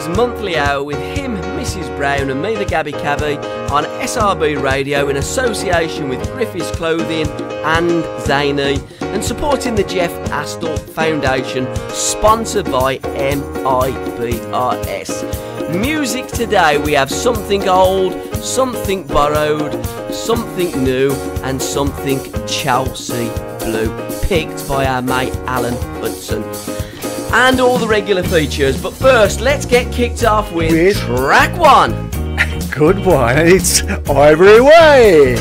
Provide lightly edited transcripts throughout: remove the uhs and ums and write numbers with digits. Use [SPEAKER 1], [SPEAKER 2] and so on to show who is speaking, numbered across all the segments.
[SPEAKER 1] Brown's Monthly Hour with him, Mrs. Brown, and me, the Gabby Cabby, on SRB Radio in association with Griffiths Clothing and Zany, and supporting the Jeff Astle Foundation, sponsored by MIBRS. Music today, we have something old, something borrowed, something new, and something Chelsea blue, picked by our mate Alan Hudson. And all the regular features, but first let's get kicked off with track one.
[SPEAKER 2] Good one, it's Ivory Way.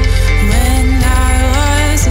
[SPEAKER 3] When I was a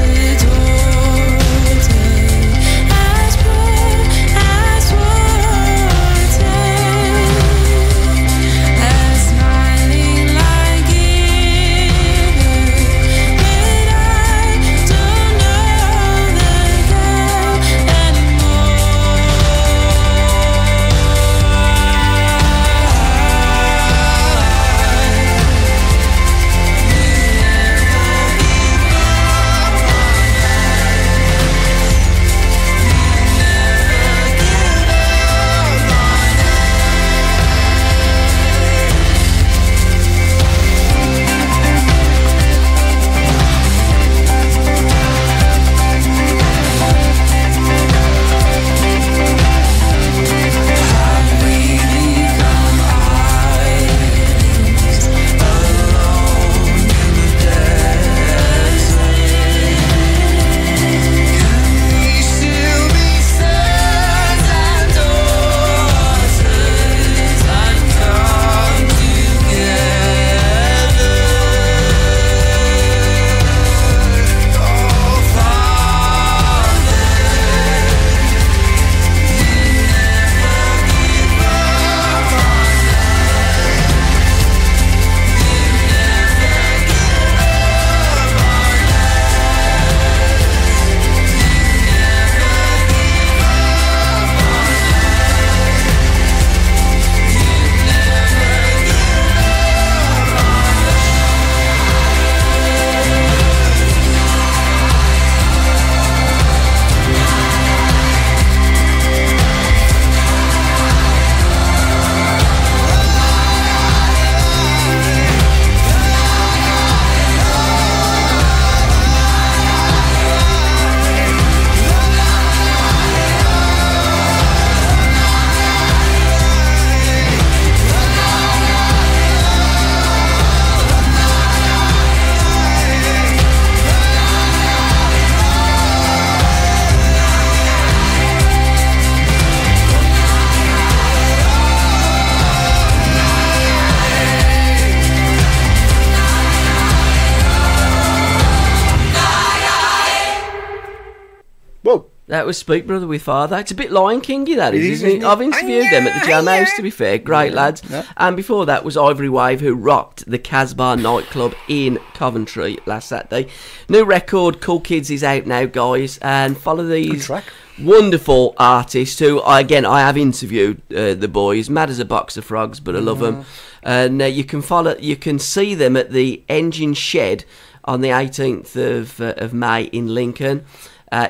[SPEAKER 1] That was Speak Brother with Father. It's a bit Lion Kingy, that
[SPEAKER 2] It
[SPEAKER 1] is,
[SPEAKER 2] is,
[SPEAKER 1] isn't it? I've interviewed them at the Jam House, to be fair. Great lads.
[SPEAKER 2] Yeah.
[SPEAKER 1] And before that was Ivory Wave, who rocked the Casbah nightclub in Coventry last Saturday. New record, Cool Kids, is out now, guys. And follow these
[SPEAKER 2] track.
[SPEAKER 1] wonderful artists who, I have interviewed the boys. Mad as a box of frogs, but I love them. And you can see them at the Engine Shed on the 18th of May in Lincoln.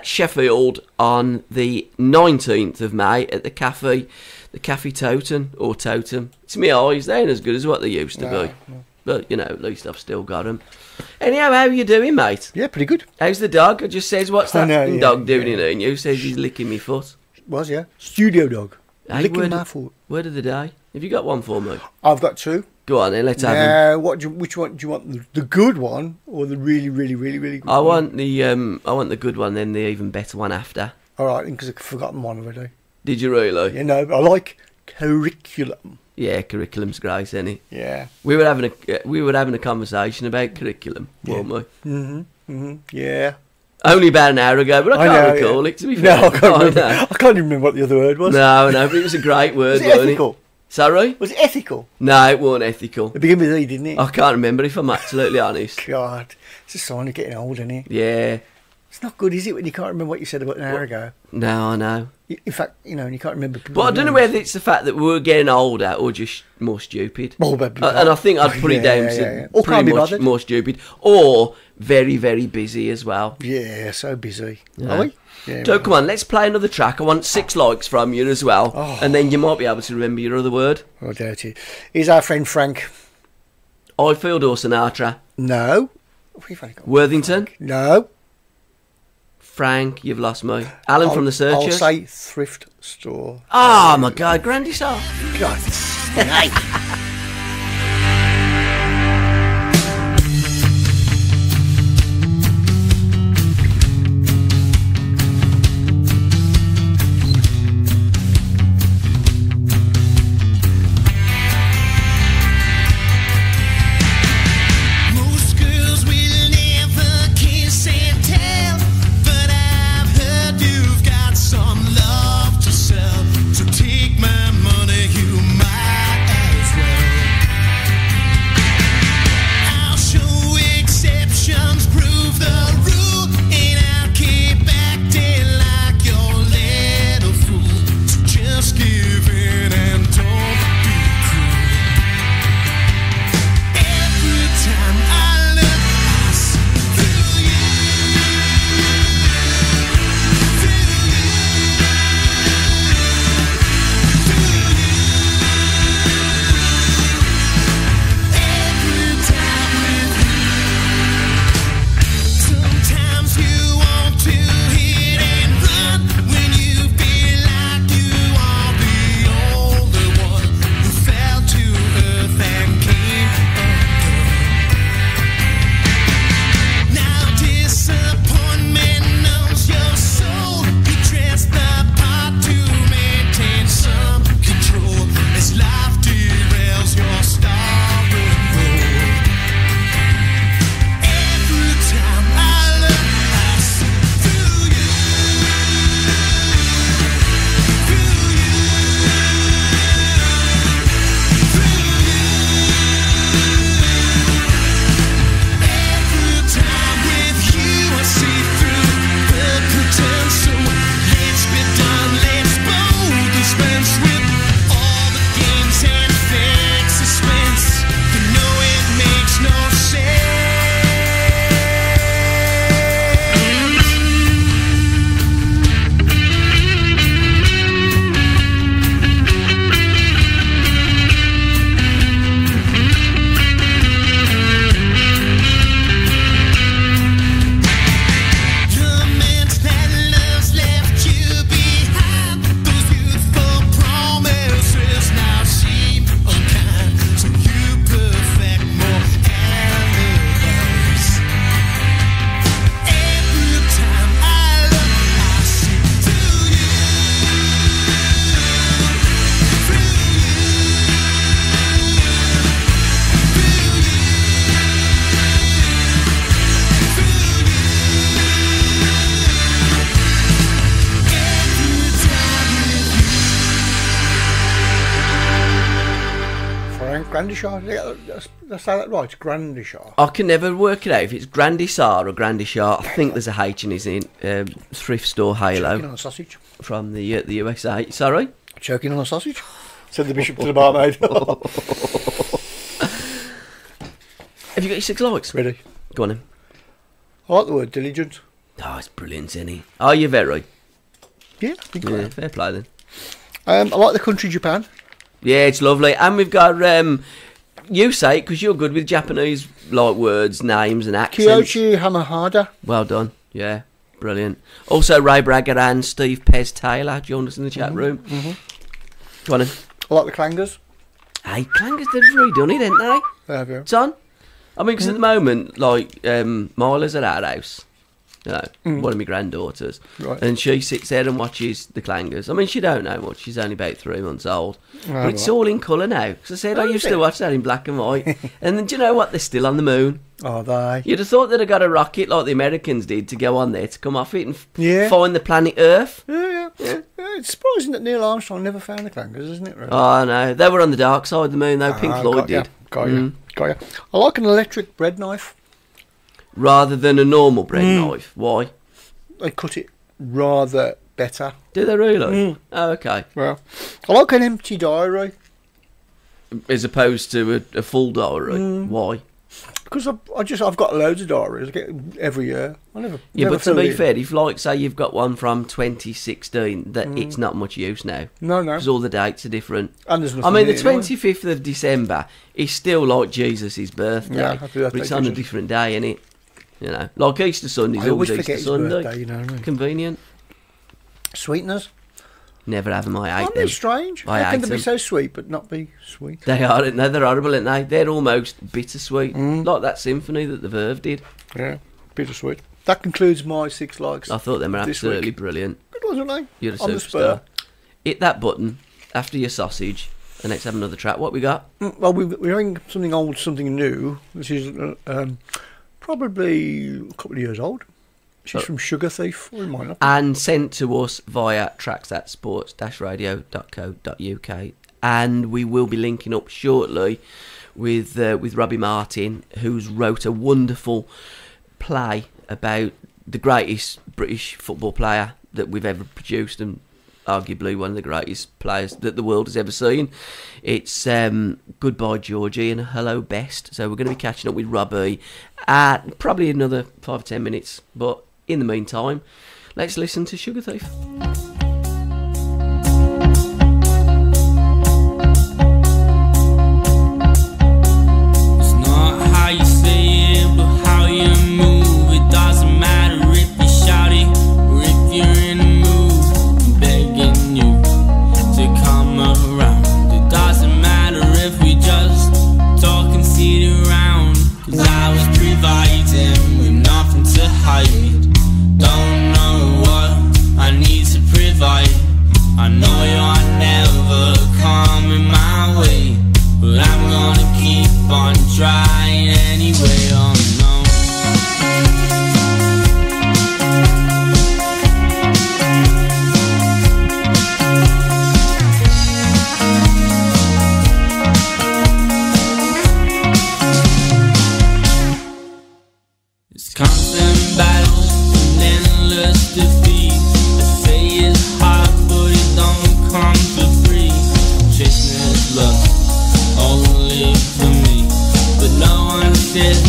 [SPEAKER 1] Sheffield on the 19th of May at the Cafe Totem or Totem. It's me eyes, they ain't as good as what they used to be.
[SPEAKER 2] No.
[SPEAKER 1] But, at least I've still got them. Anyhow, how are you doing, mate?
[SPEAKER 2] Yeah, pretty good.
[SPEAKER 1] How's the dog? It just says, what's that
[SPEAKER 2] know,
[SPEAKER 1] dog doing in here? And you says he's licking me foot.
[SPEAKER 2] Was, yeah. Studio dog.
[SPEAKER 1] Hey,
[SPEAKER 2] Licking my foot.
[SPEAKER 1] Word of the day. Have you got one for me?
[SPEAKER 2] I've got two.
[SPEAKER 1] Go on then, let's have him.
[SPEAKER 2] Which one do you want? The good one or the really, really, really, really good one?
[SPEAKER 1] I want the good one, then the even better one after.
[SPEAKER 2] All right, because I've forgotten one already.
[SPEAKER 1] Did you really?
[SPEAKER 2] You know, I like curriculum.
[SPEAKER 1] Yeah, curriculum's great, isn't it?
[SPEAKER 2] Yeah.
[SPEAKER 1] We were having a conversation about curriculum, weren't we?
[SPEAKER 2] Yeah.
[SPEAKER 1] Only about an hour ago, but I can't recall it, to be fair.
[SPEAKER 2] No, I can't remember. I can't even remember what the other word was.
[SPEAKER 1] No, but it was a great word,
[SPEAKER 2] Was it
[SPEAKER 1] wasn't
[SPEAKER 2] ethical?
[SPEAKER 1] it? Sorry?
[SPEAKER 2] Was it ethical?
[SPEAKER 1] No, it wasn't ethical.
[SPEAKER 2] It began with E, didn't it?
[SPEAKER 1] I can't remember if I'm absolutely honest.
[SPEAKER 2] God, it's a sign of getting old, isn't it?
[SPEAKER 1] Yeah.
[SPEAKER 2] It's not good, is it, when you can't remember what you said about an hour ago?
[SPEAKER 1] No, I know.
[SPEAKER 2] In fact, you can't remember.
[SPEAKER 1] But I don't know whether it's the fact that we're getting older or just more stupid.
[SPEAKER 2] Well, maybe
[SPEAKER 1] And I think I'd put it down to
[SPEAKER 2] Or can't
[SPEAKER 1] pretty
[SPEAKER 2] be
[SPEAKER 1] much
[SPEAKER 2] bothered.
[SPEAKER 1] more stupid. Or very, very busy as well.
[SPEAKER 2] Yeah, so busy.
[SPEAKER 1] Yeah.
[SPEAKER 2] Are we? Yeah.
[SPEAKER 1] So come on, let's play another track. I want 6 likes from you as well.
[SPEAKER 2] Oh.
[SPEAKER 1] And then you might be able to remember your other word.
[SPEAKER 2] I doubt it. Here's our friend Frank.
[SPEAKER 1] Ifield or Sinatra?
[SPEAKER 2] No. We've only got
[SPEAKER 1] Worthington?
[SPEAKER 2] No.
[SPEAKER 1] Frank, you've lost me. Alan from the
[SPEAKER 2] I'll
[SPEAKER 1] Searchers?
[SPEAKER 2] say thrift store.
[SPEAKER 1] Oh my God, Grandy Star.
[SPEAKER 2] God.
[SPEAKER 3] Most girls will never kiss and tell, but I've heard you've got some love to sell. So take my money, you might as well.
[SPEAKER 2] Grandishar. That's how that right. Grandishar.
[SPEAKER 1] I can never work it out if it's Grandisar or Grandishar. I think there's a H in his thrift store halo
[SPEAKER 2] Choking on a sausage.
[SPEAKER 1] from the USA. Sorry?
[SPEAKER 2] Choking on a sausage. Said the bishop to the barmaid.
[SPEAKER 1] Have you got your 6 likes?
[SPEAKER 2] Ready?
[SPEAKER 1] Go on then.
[SPEAKER 2] I like the word diligent.
[SPEAKER 1] Oh, it's brilliant, isn't he? Are you very?
[SPEAKER 2] Yeah, I think I
[SPEAKER 1] Yeah,
[SPEAKER 2] am.
[SPEAKER 1] fair play then.
[SPEAKER 2] I like the country Japan.
[SPEAKER 1] Yeah, it's lovely. And we've got, you say it because you're good with Japanese like words, names and accents.
[SPEAKER 2] Kyochi Hamahada.
[SPEAKER 1] Well done. Yeah, brilliant. Also, Ray Bragger and Steve Pez Taylor joined us in the chat room. Go on then.
[SPEAKER 2] I like the clangers.
[SPEAKER 1] Hey, Clangers, they've redone it, haven't they?
[SPEAKER 2] There we go.
[SPEAKER 1] It's on. I mean, because at the moment, like, Mila's at our house, you know, one of my granddaughters,
[SPEAKER 2] Right.
[SPEAKER 1] and she sits there and watches the Clangers. I mean, she don't know much. She's only about 3 months old. But it's
[SPEAKER 2] right.
[SPEAKER 1] all in colour now. Because I said I
[SPEAKER 2] Oh,
[SPEAKER 1] used
[SPEAKER 2] is
[SPEAKER 1] to
[SPEAKER 2] it?
[SPEAKER 1] watch that in black and white. And then, do you know what? They're still on the moon.
[SPEAKER 2] Are they?
[SPEAKER 1] You'd have thought they'd have got a rocket like the Americans did to go on there to come off it and
[SPEAKER 2] Yeah.
[SPEAKER 1] find the planet Earth.
[SPEAKER 2] Yeah. It's surprising that Neil Armstrong never found the clangers, isn't it? Really?
[SPEAKER 1] Oh, no. They were on the dark side of the moon, though. Pink Floyd
[SPEAKER 2] got ya,
[SPEAKER 1] did.
[SPEAKER 2] Got you. Got you. I like an electric bread knife.
[SPEAKER 1] Rather than a normal bread knife. Why?
[SPEAKER 2] They cut it rather better.
[SPEAKER 1] Do they really? Oh, okay.
[SPEAKER 2] Well, I like an empty diary
[SPEAKER 1] As opposed to a full diary. Why?
[SPEAKER 2] because I've got loads of diaries. I get every year. I never.
[SPEAKER 1] Yeah,
[SPEAKER 2] never
[SPEAKER 1] but to
[SPEAKER 2] fill
[SPEAKER 1] be
[SPEAKER 2] it in.
[SPEAKER 1] fair, if like say you've got one from 2016, that it's not much use now
[SPEAKER 2] No.
[SPEAKER 1] because all the dates are different.
[SPEAKER 2] And there's
[SPEAKER 1] I
[SPEAKER 2] nothing
[SPEAKER 1] mean, the
[SPEAKER 2] in it anyway.
[SPEAKER 1] 25th of December is still like Jesus' birthday,
[SPEAKER 2] Yeah, happy birthday,
[SPEAKER 1] but it's on a
[SPEAKER 2] Jesus.
[SPEAKER 1] different day, innit? You know, like Easter Sunday's
[SPEAKER 2] I always
[SPEAKER 1] always
[SPEAKER 2] forget
[SPEAKER 1] Easter
[SPEAKER 2] his
[SPEAKER 1] Sunday.
[SPEAKER 2] birthday. You know what I mean?
[SPEAKER 1] Convenient.
[SPEAKER 2] Sweeteners.
[SPEAKER 1] Never have them. I hate
[SPEAKER 2] Aren't they
[SPEAKER 1] them.
[SPEAKER 2] strange?
[SPEAKER 1] I
[SPEAKER 2] How can
[SPEAKER 1] hate
[SPEAKER 2] they be
[SPEAKER 1] them.
[SPEAKER 2] so sweet but not be sweet?
[SPEAKER 1] They are, aren't they? They're horrible, aren't they? They're almost bittersweet, like that symphony that the Verve did.
[SPEAKER 2] Yeah, bittersweet. That concludes my 6 likes.
[SPEAKER 1] I thought they were
[SPEAKER 2] This
[SPEAKER 1] absolutely
[SPEAKER 2] week.
[SPEAKER 1] brilliant.
[SPEAKER 2] Good, wasn't they?
[SPEAKER 1] You're a
[SPEAKER 2] On the
[SPEAKER 1] superstar.
[SPEAKER 2] spur.
[SPEAKER 1] Hit that button after your sausage, and let's have another track. What we got?
[SPEAKER 2] Well, we're having something old, something new. This is probably a couple of years old. She's from Sugar Thief, or it might not be.
[SPEAKER 1] And sent to us via tracks@sports-radio.co.uk. And we will be linking up shortly with Robbie Martin, who's wrote a wonderful play about the greatest British football player that we've ever produced, and arguably one of the greatest players that the world has ever seen. It's Goodbye Georgie and Hello Best. So we're going to be catching up with Robbie at probably another 5 or 10 minutes. But in the meantime, let's listen to Sugar Thief.
[SPEAKER 4] It's not how you say it, but how you move. It doesn't matter if you shout it or if you're in the mood. I'm begging you to come around. It doesn't matter if we just talk and sit around. 'Cause I was providing with nothing to hide. Don't know what I need to provide. I know you're never coming my way, but I'm gonna keep on trying anyway. Oh no. It's constant battles and endless defeats. They say it's hard, but it don't come for free. Chasing this love only for me, but no one says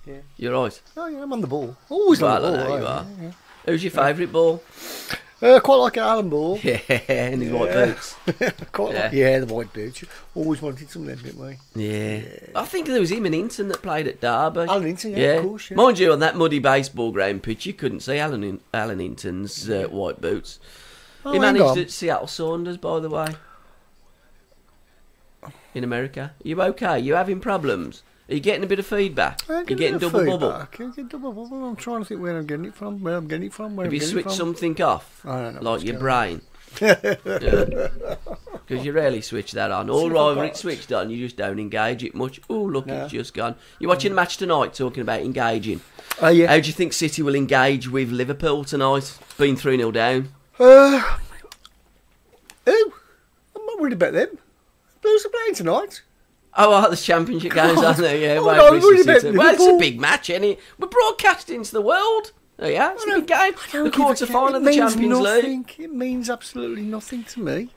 [SPEAKER 2] Yeah.
[SPEAKER 1] You're right.
[SPEAKER 2] Oh, yeah, I'm on the ball. Always on the
[SPEAKER 1] Well, I
[SPEAKER 2] ball.
[SPEAKER 1] know you
[SPEAKER 2] right?
[SPEAKER 1] are. Who's your favourite ball?
[SPEAKER 2] Quite like an Allen ball.
[SPEAKER 1] Yeah, and his white boots.
[SPEAKER 2] Quite like, the white boots. Always wanted some of them, didn't we?
[SPEAKER 1] Yeah. I think there was him and Hinton that played at Derby.
[SPEAKER 2] Alan Hinton, yeah, of course. Yeah.
[SPEAKER 1] Mind you, on that muddy baseball ground pitch, you couldn't see Alan Hinton's white boots.
[SPEAKER 2] Oh,
[SPEAKER 1] He
[SPEAKER 2] hang
[SPEAKER 1] managed
[SPEAKER 2] on.
[SPEAKER 1] at Seattle Saunders, by the way, in America. Are you okay? You having problems? Are you getting a bit of feedback?
[SPEAKER 2] I'm
[SPEAKER 1] You getting double bubble?
[SPEAKER 2] Getting double bubble. I'm trying to think where I'm getting it from. Where I'm getting it from. Where
[SPEAKER 1] Have
[SPEAKER 2] I'm
[SPEAKER 1] you
[SPEAKER 2] getting
[SPEAKER 1] switched
[SPEAKER 2] it from.
[SPEAKER 1] something off?
[SPEAKER 2] I don't know
[SPEAKER 1] Like
[SPEAKER 2] what's
[SPEAKER 1] your
[SPEAKER 2] going
[SPEAKER 1] brain? Because you rarely switch that on. Or
[SPEAKER 2] See if I've
[SPEAKER 1] either
[SPEAKER 2] got-
[SPEAKER 1] it's switched on, you just don't engage it much. Oh, look,
[SPEAKER 2] No.
[SPEAKER 1] it's just gone. You're watching the match tonight, talking about engaging.
[SPEAKER 2] Oh, yeah.
[SPEAKER 1] How do you think City will engage with Liverpool tonight? Being 3-0 down.
[SPEAKER 2] I'm not worried about them. Blues are playing tonight.
[SPEAKER 1] Oh, there's championship games, aren't there? Yeah,
[SPEAKER 2] Oh,
[SPEAKER 1] well,
[SPEAKER 2] no,
[SPEAKER 1] Bristol
[SPEAKER 2] really about
[SPEAKER 1] City. Well, it's a
[SPEAKER 2] Liverpool.
[SPEAKER 1] big match, isn't it? We're broadcasting to the world. Oh, yeah, it's a big game. The quarter final of the Champions League.
[SPEAKER 2] It means absolutely nothing to me.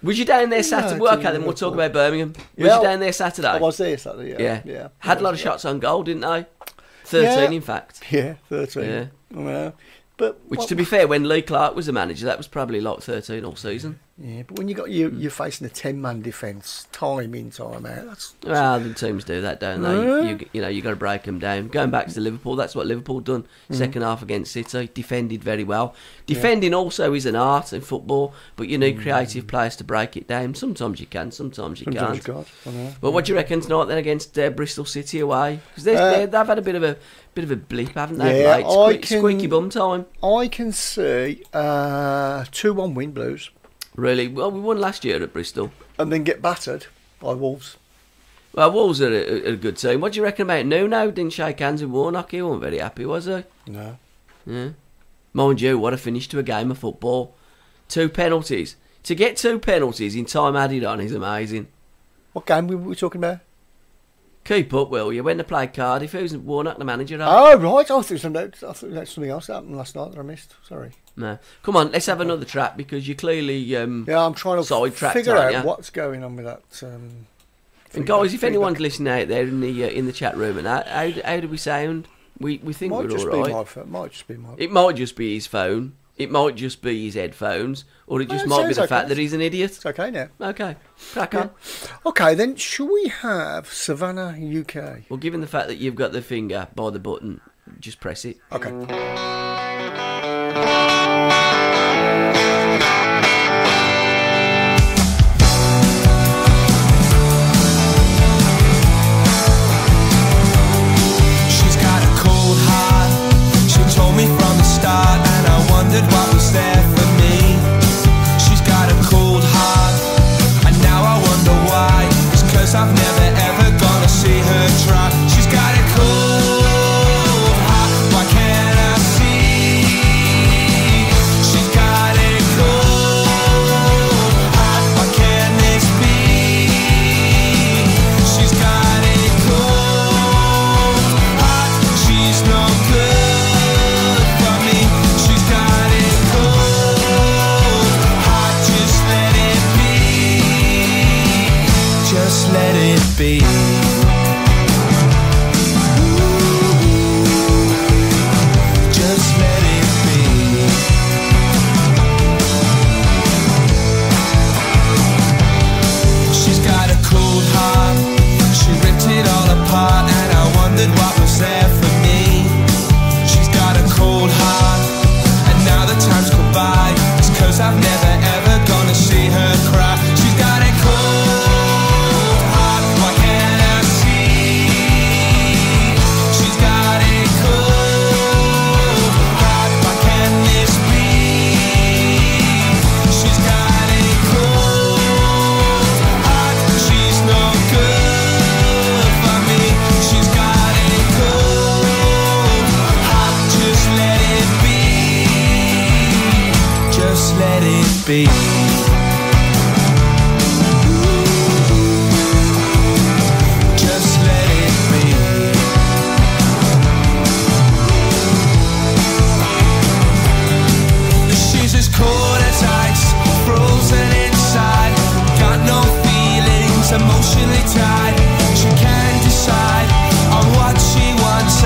[SPEAKER 1] Was you down there Saturday?
[SPEAKER 2] No,
[SPEAKER 1] Well,
[SPEAKER 2] it's
[SPEAKER 1] okay, then we'll talk
[SPEAKER 2] Liverpool.
[SPEAKER 1] about Birmingham. Was
[SPEAKER 2] Yeah,
[SPEAKER 1] you down there Saturday?
[SPEAKER 2] I was there Saturday,
[SPEAKER 1] Yeah.
[SPEAKER 2] yeah.
[SPEAKER 1] Had a lot of shots on goal, didn't they? 13, in fact.
[SPEAKER 2] Yeah, 13.
[SPEAKER 1] Yeah.
[SPEAKER 2] Yeah. But
[SPEAKER 1] Which, to be fair, when Lee Clark was the manager, that was probably like 13 all season.
[SPEAKER 2] yeah, but when you're facing a 10-man defence, time in, time out. That's
[SPEAKER 1] Well, the teams do that, don't they? You got to break them down. Going back to Liverpool, that's what Liverpool done. Second half against City, defended very well. Defending also is an art in football, but you need creative players to break it down. Sometimes you can, sometimes you
[SPEAKER 2] sometimes
[SPEAKER 1] can't.
[SPEAKER 2] God. I know.
[SPEAKER 1] But what do you reckon tonight then against Bristol City away? Because they've had a bit of a blip, haven't they?
[SPEAKER 2] Yeah,
[SPEAKER 1] Like, squeaky bum time.
[SPEAKER 2] I can see 2-1 win Blues,
[SPEAKER 1] Really, well, we won last year at Bristol.
[SPEAKER 2] and then get battered by Wolves.
[SPEAKER 1] Well, Wolves are a good team. What do you reckon about Nuno? Didn't shake hands with Warnock. He wasn't very happy, was he?
[SPEAKER 2] No.
[SPEAKER 1] Yeah. Mind you, what a finish to a game of football. 2 penalties. To get 2 penalties in time added on is amazing.
[SPEAKER 2] What game were we talking about?
[SPEAKER 1] Keep up, will you? When they played Cardiff, who's Warnock the manager?
[SPEAKER 2] Oh, right. I thought something else happened last night that I missed. Sorry.
[SPEAKER 1] No. Come on, let's have another track because you clearly...
[SPEAKER 2] Yeah, I'm trying to
[SPEAKER 1] Sidetracked,
[SPEAKER 2] figure
[SPEAKER 1] aren't
[SPEAKER 2] out
[SPEAKER 1] ya?
[SPEAKER 2] what's going on with that.
[SPEAKER 1] And guys, if anyone's listening out there in the chat room, and how do we sound? We think
[SPEAKER 2] might
[SPEAKER 1] we're
[SPEAKER 2] just
[SPEAKER 1] all
[SPEAKER 2] be
[SPEAKER 1] right.
[SPEAKER 2] my phone. Might just be my.
[SPEAKER 1] It might just be his phone. It might just be his headphones, or it just
[SPEAKER 2] it
[SPEAKER 1] might be
[SPEAKER 2] sounds
[SPEAKER 1] the
[SPEAKER 2] okay.
[SPEAKER 1] fact that he's an idiot.
[SPEAKER 2] It's okay now.
[SPEAKER 1] Okay, crack on.
[SPEAKER 2] Okay, then, shall we have Savannah, UK?
[SPEAKER 1] Well, given the fact that you've got the finger by the button, just press it.
[SPEAKER 2] Okay.
[SPEAKER 3] She's got a cold heart. She told me from the start, and I wondered what was there for me. She's got a cold heart, and now I wonder why. It's 'cause I've never ever gonna see her try. She's got a cold heart. Why can't I see? She's got a cold heart. Why can't this be? She's got a cold heart. She's no good for me. She's got a cold heart. Just let it be. Just let it be. Just let it be. She's got a cold heart. She ripped it all apart, and I wondered what was there for me. She's got a cold heart, and now the time's go by. It's 'cause I've never ever gonna see her cry. She's got a cold heart. Why can't I see? She's got a cold heart. Why can't this be? She's got a cold heart. She's no good for me. She's got a cold heart. Just let it be. Just let it be. Just let it be. She's as cold as ice, frozen inside. Got no feelings, emotionally tied. She can't decide on what she wants.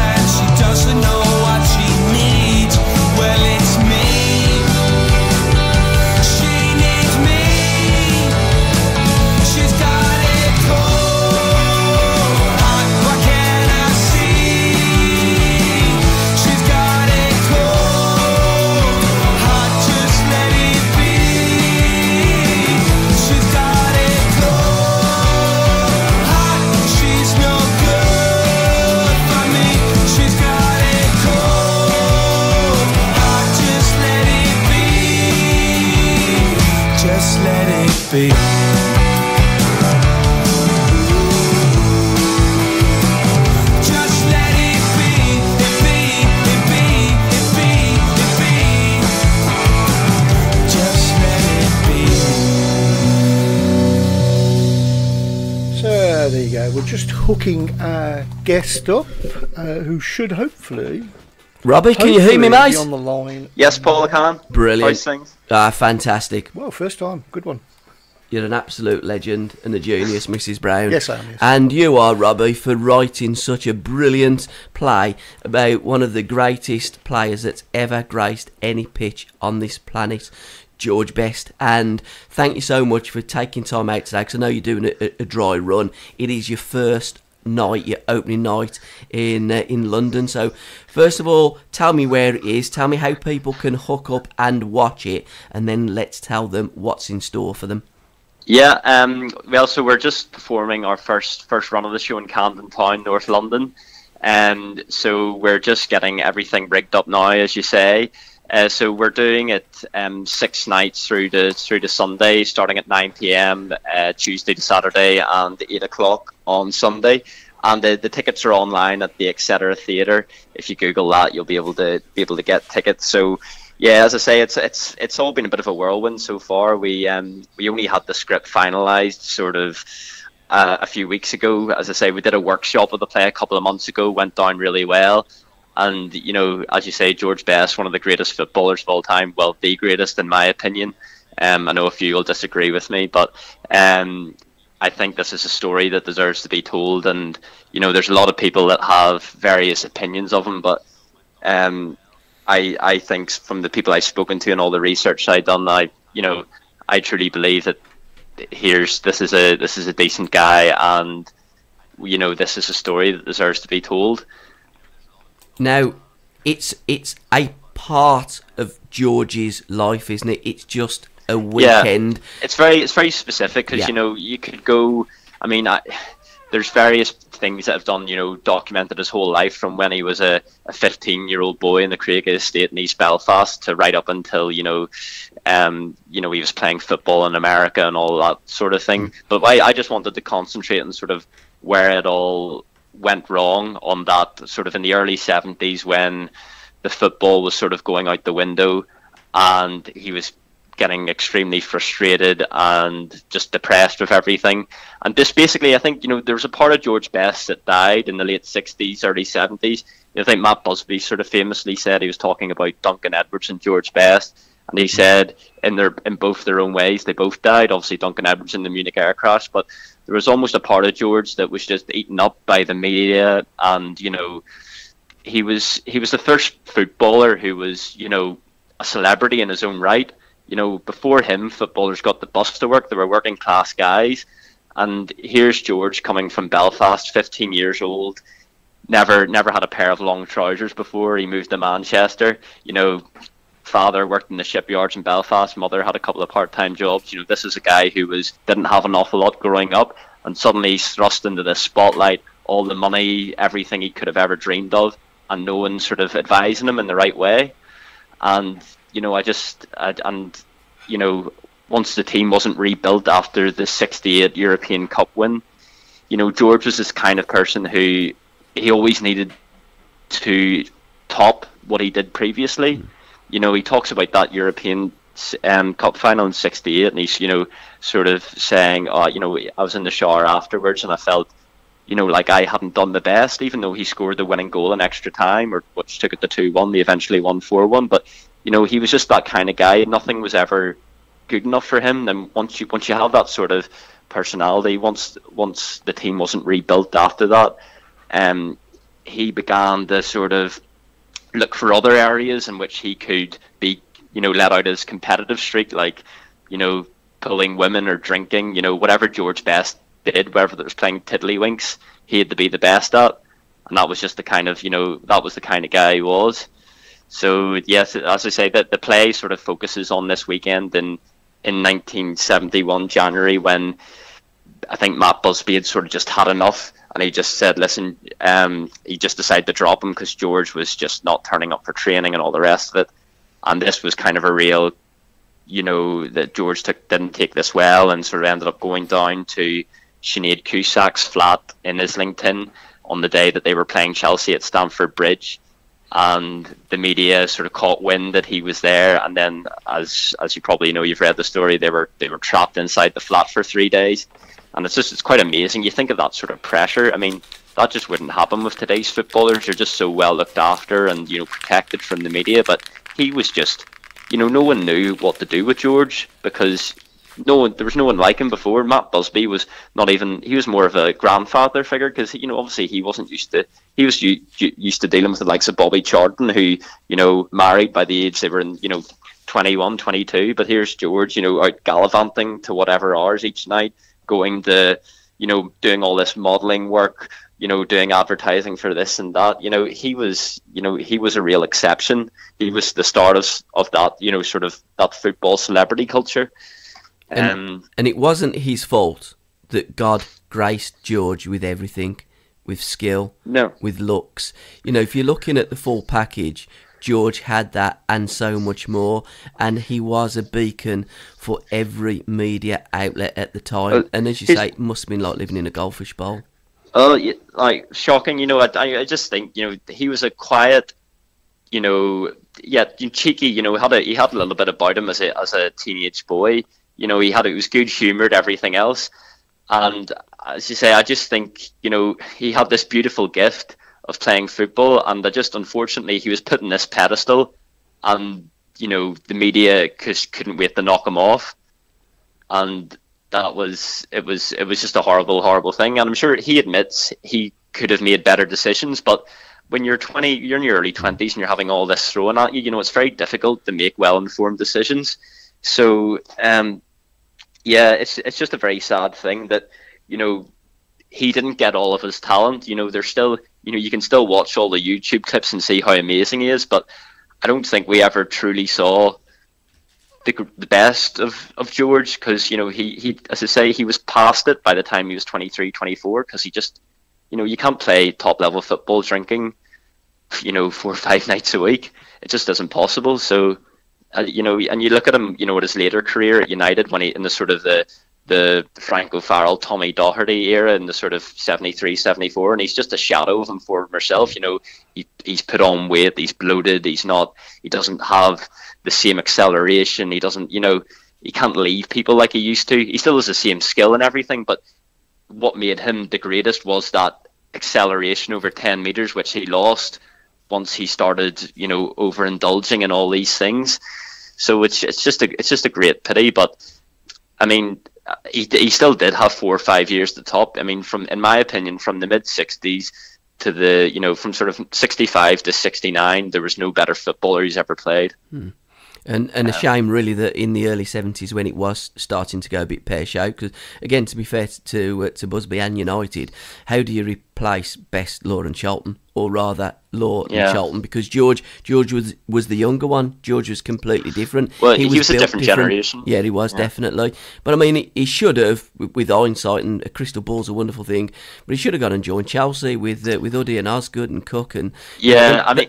[SPEAKER 3] be. Just let it be, it be, it be, it be, it be. Just let it be.
[SPEAKER 2] So there you go. We're just hooking our guest up, who should hopefully.
[SPEAKER 1] Robbie, can you hear me,
[SPEAKER 2] be
[SPEAKER 1] mate?
[SPEAKER 2] on the line.
[SPEAKER 5] Yes, Paul, I can.
[SPEAKER 1] Brilliant.
[SPEAKER 5] How's things?
[SPEAKER 1] Fantastic.
[SPEAKER 2] Well, first time. Good one.
[SPEAKER 1] You're an absolute legend and a genius, Mrs. Brown.
[SPEAKER 2] Yes, I am, yes.
[SPEAKER 1] And you are, Robbie, for writing such a brilliant play about one of the greatest players that's ever graced any pitch on this planet, George Best. And thank you so much for taking time out today, because I know you're doing a dry run. It is your first night, your opening night in London. So first of all, tell me where it is, tell me how people can hook up and watch it, and then let's tell them what's in store for them.
[SPEAKER 5] Yeah, well, so we're just performing our first run of the show in Camden Town, North London, and so we're just getting everything rigged up now, as you say. So we're doing it 6 nights through to Sunday, starting at 9 p.m. Tuesday to Saturday, and 8 o'clock on Sunday. And the tickets are online at the Etc. Theatre. If you Google that, you'll be able to get tickets. So yeah, as I say, it's all been a bit of a whirlwind so far. We only had the script finalised sort of a few weeks ago. As I say, we did a workshop of the play a couple of months ago, went down really well. And, you know, as you say, George Best, one of the greatest footballers of all time, well, the greatest in my opinion. I know a few will disagree with me, but I think this is a story that deserves to be told. And, you know, there's a lot of people that have various opinions of him, but I think from the people I've spoken to and all the research I've done, I truly believe that this is a decent guy, and, you know, this is a story that deserves to be told.
[SPEAKER 1] Now, it's a part of George's life, isn't it? It's just a weekend.
[SPEAKER 5] Yeah, it's very specific, because you know, you could go. I mean, there's various things that have done, you know, documented his whole life, from when he was a 15-year-old boy in the Craig estate in East Belfast to right up until he was playing football in America and all that sort of thing. But I just wanted to concentrate on sort of where it all went wrong on that sort of in the early 70s, when the football was sort of going out the window and he was getting extremely frustrated and just depressed with everything. And this basically, I think, you know, there was a part of George Best that died in the late 60s, early 70s. I think Matt Busby sort of famously said, he was talking about Duncan Edwards and George Best, and he said in both their own ways they both died. Obviously Duncan Edwards in the Munich air crash, but there was almost a part of George that was just eaten up by the media. And, you know, he was the first footballer who was, you know, a celebrity in his own right. You know, before him, footballers got the bus to work. They were working class guys. And here's George coming from Belfast, 15 years old, never had a pair of long trousers before. He moved to Manchester. You know, father worked in the shipyards in Belfast, mother had a couple of part-time jobs. You know, this is a guy who didn't have an awful lot growing up, and suddenly he's thrust into the spotlight, all the money, everything he could have ever dreamed of, and no one sort of advising him in the right way. And, you know, you know, once the team wasn't rebuilt after the 68 European Cup win, you know, George was this kind of person who he always needed to top what he did previously. You know, he talks about that European Cup final in 68, and he's, you know, sort of saying, you know, I was in the shower afterwards and I felt, you know, like I hadn't done the best, even though he scored the winning goal in extra time, or which took it to 2-1. They eventually won 4-1. But, you know, he was just that kind of guy. Nothing was ever good enough for him. And once you have that sort of personality, once the team wasn't rebuilt after that, he began to sort of look for other areas in which he could be, you know, let out his competitive streak, like, you know, pulling women or drinking, you know, whatever George Best did, whether it was playing tiddlywinks, he had to be the best at. And that was just the kind of, you know, that was the kind of guy he was. So, yes, as I say, that the play sort of focuses on this weekend in 1971, January, when I think Matt Busby had sort of just had enough, and he just said, listen, he just decided to drop him because George was just not turning up for training and all the rest of it. And this was kind of a real that George didn't take this well and sort of ended up going down to Sinead Cusack's flat in Islington on the day that they were playing Chelsea at Stamford Bridge. And the media sort of caught wind that he was there, and then, as you probably know, you've read the story, they were trapped inside the flat for 3 days, and it's quite amazing. You think of that sort of pressure. I mean, that just wouldn't happen with today's footballers. They're just so well looked after and protected from the media. But he was just, no one knew what to do with George, because there was no one like him before. Matt Busby was not even, he was more of a grandfather figure, because obviously he wasn't used to, he was used to dealing with the likes of Bobby Charlton, who married by the age they were in 21, 22. But here's George, out gallivanting to whatever hours each night, going to doing all this modelling work, doing advertising for this and that. He was a real exception. He was the start of that sort of that football celebrity culture.
[SPEAKER 1] And it wasn't his fault that God graced George with everything, with skill, with looks. If you're looking at the full package, George had that and so much more, and he was a beacon for every media outlet at the time. And as you say, it must have been like living in a goldfish bowl.
[SPEAKER 5] Oh, like shocking. I just think he was a quiet, cheeky. He had a little bit about him as a teenage boy. He was good humoured, everything else. And as you say, I just think, he had this beautiful gift of playing football, and unfortunately he was put in this pedestal, and, the media couldn't wait to knock him off. And it was just a horrible, horrible thing. And I'm sure he admits he could have made better decisions, but when you're 20, you're in your early 20s and you're having all this thrown at you, it's very difficult to make well-informed decisions. So, it's just a very sad thing that, he didn't get all of his talent. There's still, you can still watch all the YouTube clips and see how amazing he is, but I don't think we ever truly saw the best of George, because, he, as I say, he was past it by the time he was 23, 24, because he just, you can't play top-level football drinking, 4 or 5 nights a week. It just isn't possible. So, and you look at him, at his later career at United, when he in the sort of the Frank O'Farrell, Tommy Doherty era in the sort of 73, 74, and he's just a shadow of him for himself. He's put on weight, he's bloated, he doesn't have the same acceleration, he doesn't, he can't leave people like he used to. He still has the same skill and everything, but what made him the greatest was that acceleration over 10 metres, which he lost once he started, overindulging in all these things. So it's just a great pity. But I mean, he still did have 4 or 5 years at the top. I mean, in my opinion, from the mid 60s to the from sort of 65 to 69, there was no better footballer he's ever played.
[SPEAKER 1] And a shame, really, that in the early 70s, when it was starting to go a bit pear-shaped, because, again, to be fair to Busby and United, how do you replace Best, Law and Charlton, or rather Law and Charlton? Because George was the younger one. George was completely different.
[SPEAKER 5] Well, he was a different generation.
[SPEAKER 1] Yeah, he was, definitely. But, I mean, he should have, with hindsight, and a crystal ball's a wonderful thing, but he should have gone and joined Chelsea with Uddy and Osgood and Cook. And
[SPEAKER 5] I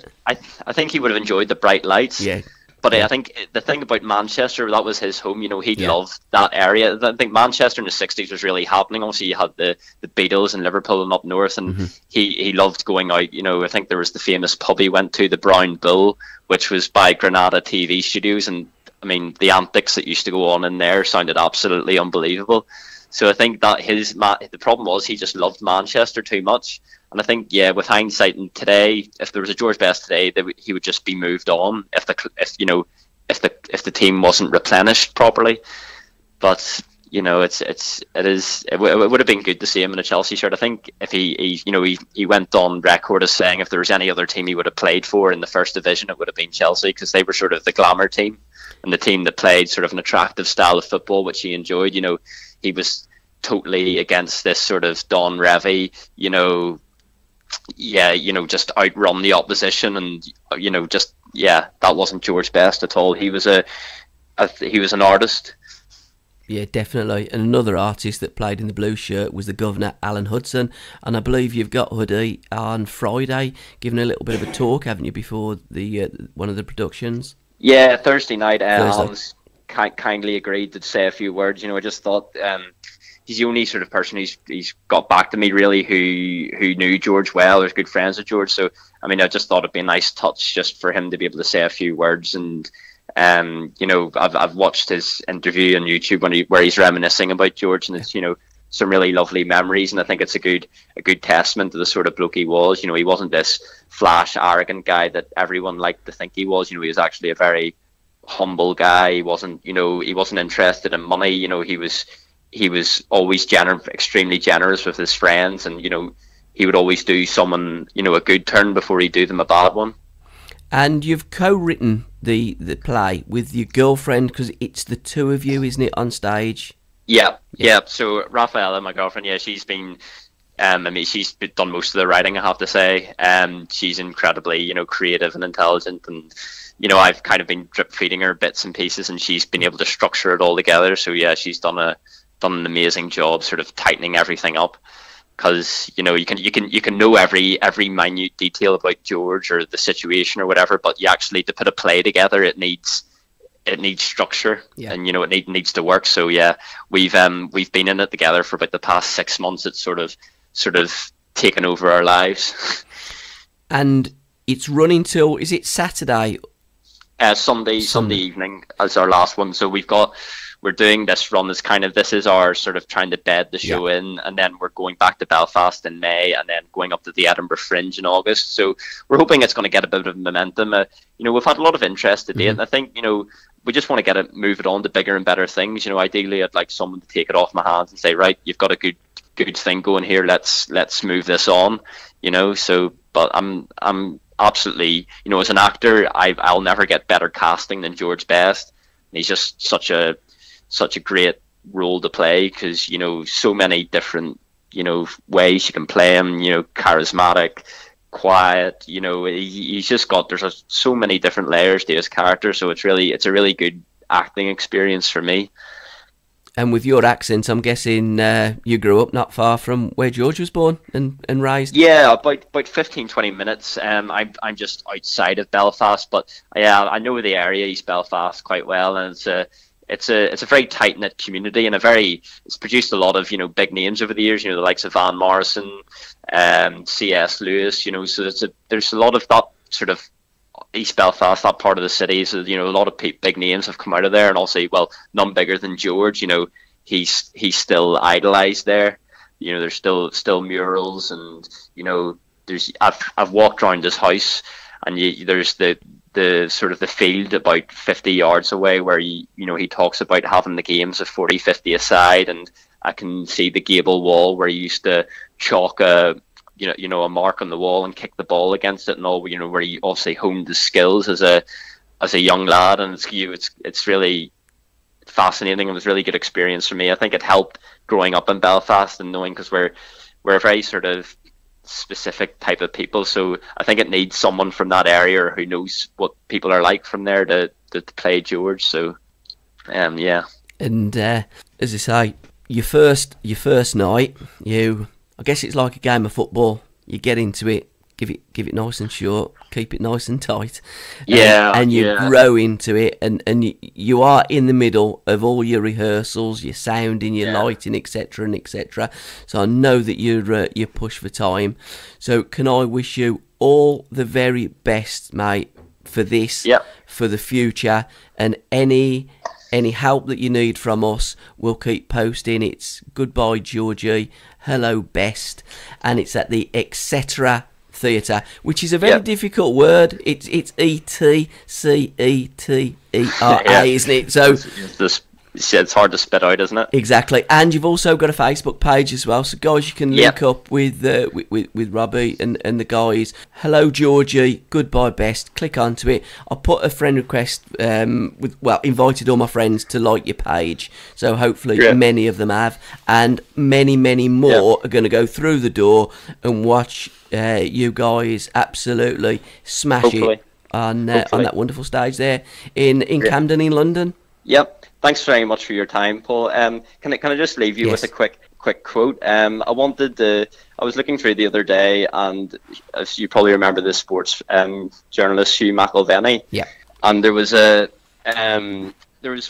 [SPEAKER 5] think he would have enjoyed the bright lights.
[SPEAKER 1] Yeah.
[SPEAKER 5] But I think the thing about Manchester, that was his home. He loved that area. I think Manchester in the 60s was really happening. Obviously, you had the Beatles and Liverpool and up north, and he loved going out. I think there was the famous pub he went to, the Brown Bull, which was by Granada TV Studios. And, I mean, the antics that used to go on in there sounded absolutely unbelievable. So I think that the problem was he just loved Manchester too much. And I think, with hindsight, and today, if there was a George Best today, he would just be moved on if the team wasn't replenished properly. But it would have been good to see him in a Chelsea shirt. I think if he went on record as saying if there was any other team he would have played for in the first division, it would have been Chelsea, because they were sort of the glamour team and the team that played sort of an attractive style of football, which he enjoyed. He was totally against this sort of Don Revy, just outrun the opposition, and that wasn't George Best at all. He was an artist.
[SPEAKER 1] Yeah, definitely. And another artist that played in the blue shirt was the Governor, Alan Hudson. And I believe you've got Huddy on Friday giving a little bit of a talk, haven't you, before the one of the productions?
[SPEAKER 5] Yeah, Thursday night. kindly agreed to say a few words. I just thought he's the only sort of person he's got back to me really who knew George well, or was good friends with George. So I mean, I just thought it'd be a nice touch just for him to be able to say a few words. And I've watched his interview on YouTube where he's reminiscing about George, and it's some really lovely memories. And I think it's a good testament to the sort of bloke he was. He wasn't this flash, arrogant guy that everyone liked to think he was. He was actually a very humble guy. He wasn't interested in money. He was always extremely generous with his friends, and he would always do someone a good turn before he'd do them a bad one.
[SPEAKER 1] And you've co-written the play with your girlfriend, because it's the two of you, isn't it, on stage?
[SPEAKER 5] Yeah. So Rafaela, my girlfriend, she's been she's done most of the writing, I have to say. She's incredibly creative and intelligent, and I've kind of been drip feeding her bits and pieces, and she's been able to structure it all together. So yeah, she's done an amazing job sort of tightening everything up, because you can know every minute detail about George or the situation or whatever, but you actually, to put a play together, it needs structure, and it needs to work. So yeah, we've been in it together for about the past 6 months. It's sort of taken over our lives.
[SPEAKER 1] And it's running till, is it Saturday?
[SPEAKER 5] Sunday evening as our last one. So we're doing this run as this is our sort of trying to bed the show in, and then we're going back to Belfast in May, and then going up to the Edinburgh Fringe in August. So we're hoping it's going to get a bit of momentum. We've had a lot of interest to date, and I think we just want to move it on to bigger and better things. Ideally, I'd like someone to take it off my hands and say, right, you've got a good thing going here. Let's move this on. So, but I'm absolutely, as an actor, I'll never get better casting than George Best. He's just such a great role to play, because so many different ways you can play him. Charismatic, quiet. He's just got, there's so many different layers to his character. So it's a really good acting experience for me.
[SPEAKER 1] And with your accent, I'm guessing you grew up not far from where George was born and raised.
[SPEAKER 5] Yeah, about 15-20 minutes. I'm just outside of Belfast, but yeah, I know the area, East Belfast, quite well, and it's a very tight knit community, and it's produced a lot of big names over the years. The likes of Van Morrison, C.S. Lewis. So there's a lot of that sort of East Belfast, that part of the city. So a lot of big names have come out of there, and also, well, none bigger than George. He's still idolised there. There's still murals, and I've walked around his house, and there's the sort of the field about 50 yards away where he talks about having the games of 40-50 aside, and I can see the gable wall where he used to chalk a mark on the wall and kick the ball against it and all. Where he obviously honed his skills as a young lad, and it's really fascinating. It was a really good experience for me. I think it helped growing up in Belfast and knowing, because we're a very sort of specific type of people, so I think it needs someone from that area who knows what people are like from there to play George. So yeah. And
[SPEAKER 1] as I say, your first night, I guess it's like a game of football. You get into it, give it nice and short, keep it nice and tight. And you grow into it, and you are in the middle of all your rehearsals, your sounding, your lighting, etc. and etc. So I know that you're pushed for time. So can I wish you all the very best, mate, for this, for the future, and any help that you need from us, we'll keep posting. It's Goodbye Georgie, Hello Best, and it's at the etc. Theatre, which is a very difficult word. It's ETCETERA, isn't it? So
[SPEAKER 5] it's hard to spit out, isn't it?
[SPEAKER 1] Exactly. And you've also got a Facebook page as well, so guys, you can link up with Robbie and the guys. Hello Georgie, Goodbye Best. Click onto it. I put a friend request invited all my friends to like your page, so hopefully many of them have, and many more are going to go through the door and watch you guys absolutely smash it on that wonderful stage there in Camden in London.
[SPEAKER 5] Yep. Thanks very much for your time, Paul. Can I just leave you with a quick quote? I was looking through the other day, and as you probably remember, the sports journalist Hugh McIlvenney.
[SPEAKER 1] Yeah.
[SPEAKER 5] And there was a there was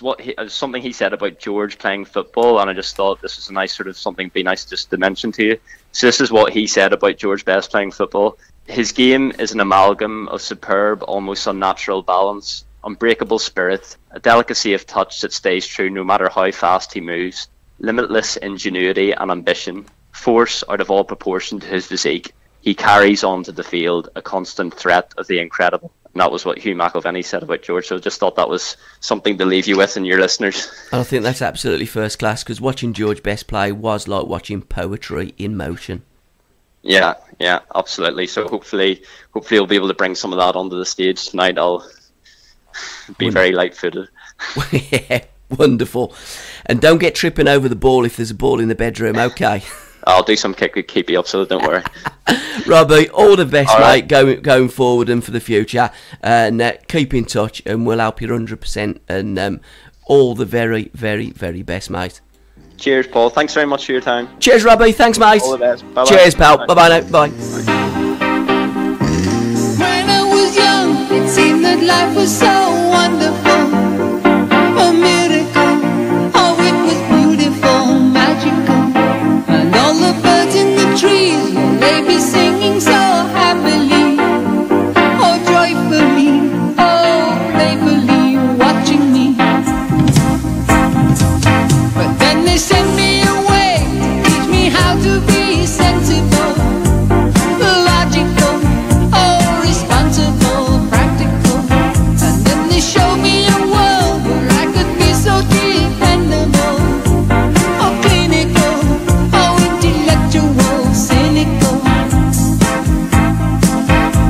[SPEAKER 5] something he said about George playing football, and I just thought this was a nice sort of something be nice just to mention to you. So this is what he said about George Best playing football. His game is an amalgam of superb, almost unnatural balance, unbreakable spirit, a delicacy of touch that stays true no matter how fast he moves, limitless ingenuity and ambition, force out of all proportion to his physique. He carries onto the field a constant threat of the incredible. And that was what Hugh McIlvenney said about George. So I just thought that was something to leave you with and your listeners.
[SPEAKER 1] And I think that's absolutely first class, because watching George Best play was like watching poetry in motion.
[SPEAKER 5] Yeah, absolutely. So hopefully you'll be able to bring some of that onto the stage tonight. I'll be very light-footed.
[SPEAKER 1] Yeah, wonderful. And don't get tripping over the ball if there's a ball in the bedroom, okay?
[SPEAKER 5] I'll do some keep you up, so don't worry.
[SPEAKER 1] Robbie, all the best, mate, going forward and for the future. And keep in touch, and we'll help you 100%. And all the very, very, very best, mate.
[SPEAKER 5] Cheers, Paul. Thanks very much for your time.
[SPEAKER 1] Cheers, Robbie. Thanks, mate.
[SPEAKER 5] All the best. Bye-bye.
[SPEAKER 1] Cheers, pal. Bye-bye now. Bye.
[SPEAKER 6] When I was young, it seemed that life was so wonderful, a miracle. Oh, it was beautiful, magical, and all the birds in the trees, well, they be singing so happily, oh, joyfully, oh, playfully, watching me. But then they sent me away to teach me how to be sensible, logical, oh, responsible, practical. And then they showed me a world where I could be so dependable, oh, clinical, oh, intellectual, cynical.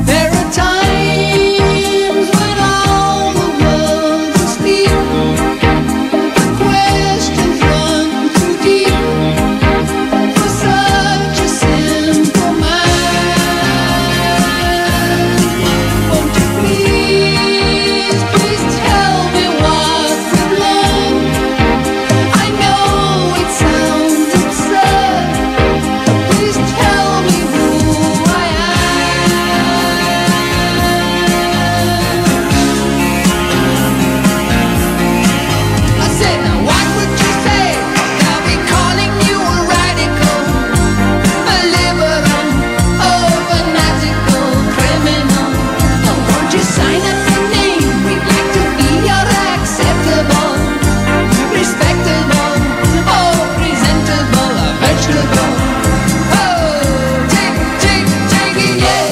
[SPEAKER 6] There are times when all the world's asleep, the questions run too deep for such a simple mind. Won't you please, please tell me what we've learned? I know it sounds absurd, but please tell me who I am. I said, now what would you say? They'll be calling you a radical, a liberal, oh, fanatical criminal. Oh, won't you sign up your name? We'd like to be your acceptable, respectable, oh, presentable, a vegetable. Oh, take it, yeah.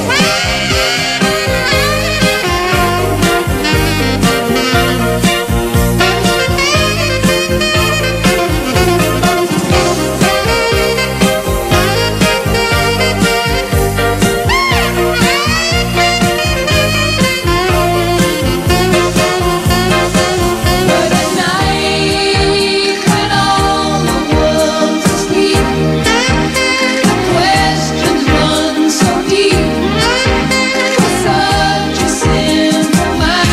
[SPEAKER 6] But at night, when all the world's asleep, the questions run so deep for such a simple mind.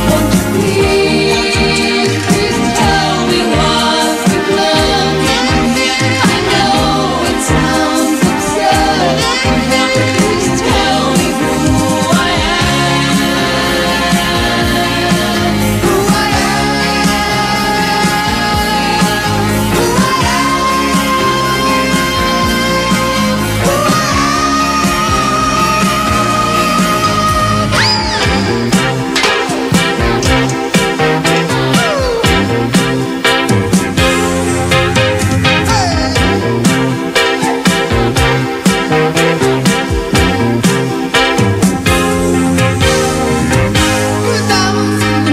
[SPEAKER 6] Won't you please, please tell me what we've learned? I know it sounds absurd, please tell me who I am. Who I am